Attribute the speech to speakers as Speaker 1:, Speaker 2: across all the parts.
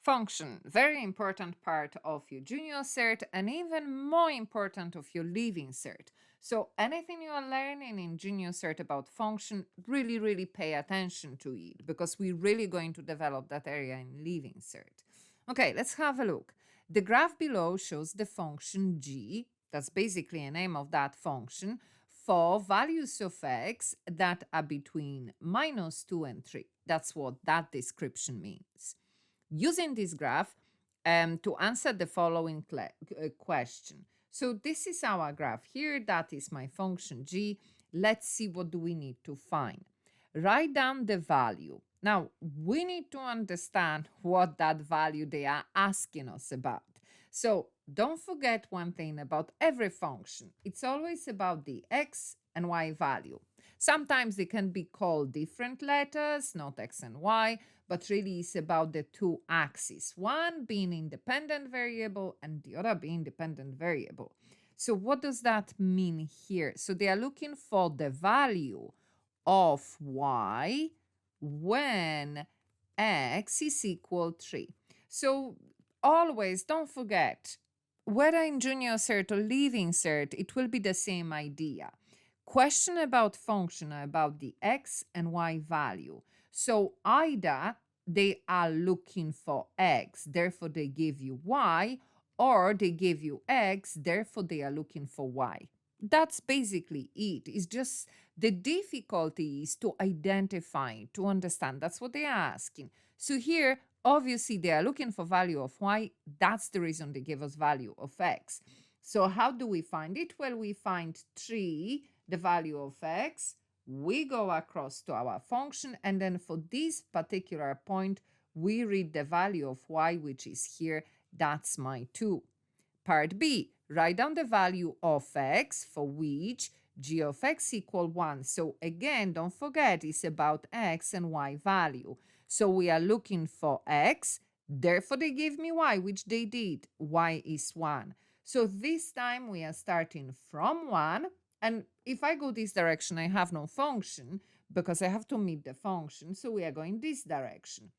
Speaker 1: Function, very important part of your junior cert and even more important of your leaving cert. So anything you are learning in junior cert about function, really pay attention to it because we're really going to develop that area in leaving cert. Okay, let's have a look. The graph below shows the function g, that's basically a name of that function, for values of x that are between -2 and 3. That's what that description means. Using this graph to answer the following question. So this is our graph here. That is my function g. Let's see what do we need to find. Write down the value. Now, we need to understand what that value they are asking us about. So don't forget one thing about every function. It's always about the x and y value. Sometimes they can be called different letters, not x and y, but really it's about the two axes, one being independent variable and the other being dependent variable. So what does that mean here? So they are looking for the value of y when x is equal 3. So always don't forget, whether in junior cert or leaving cert, it will be the same idea. Question about function about the x and y value. So either they are looking for x, therefore they give you y, or they give you x, therefore they are looking for y. That's basically it. It's just the difficulty is to identify, to understand. That's what they are asking. So here, obviously, they are looking for value of y. That's the reason they give us value of x. So how do we find it? Well, we find 3, the value of x. We go across to our function, and then for this particular point, we read the value of y, which is here. That's my 2. Part B, write down the value of x for which g of x equal 1. So again, don't forget, it's about x and y value. So we are looking for x, therefore they give me y, which they did. Y is 1. So this time we are starting from 1. And if I go this direction, I have no function because I have to meet the function. So we are going this direction.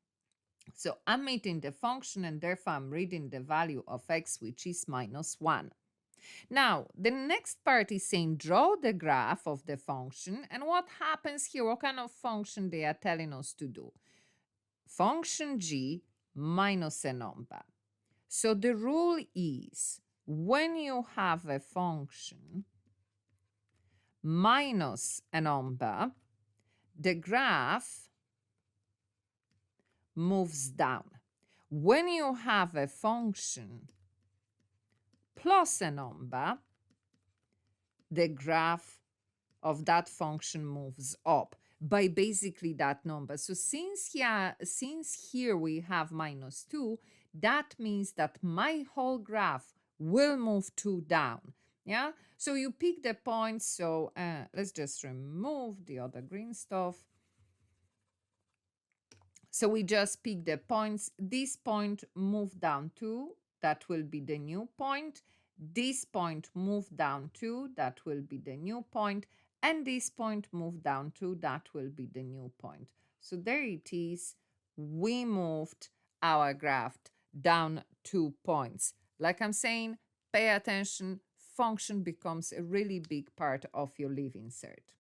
Speaker 1: So I'm meeting the function and therefore I'm reading the value of x, which is -1. Now, the next part is saying draw the graph of the function. And what happens here? What kind of function they are telling us to do? Function g minus a number. So the rule is when you have a function minus a number, the graph moves down. When you have a function plus a number, the graph of that function moves up by basically that number. So since here we have -2, that means that my whole graph will move 2 down. Yeah, so you pick the points. So let's just remove the other green stuff. So we just pick the points. This point move down 2, that will be the new point. This point move down 2, that will be the new point. And this point move down 2, that will be the new point. So there it is. We moved our graph down 2 points. Like I'm saying, pay attention. Function becomes a really big part of your leaving cert.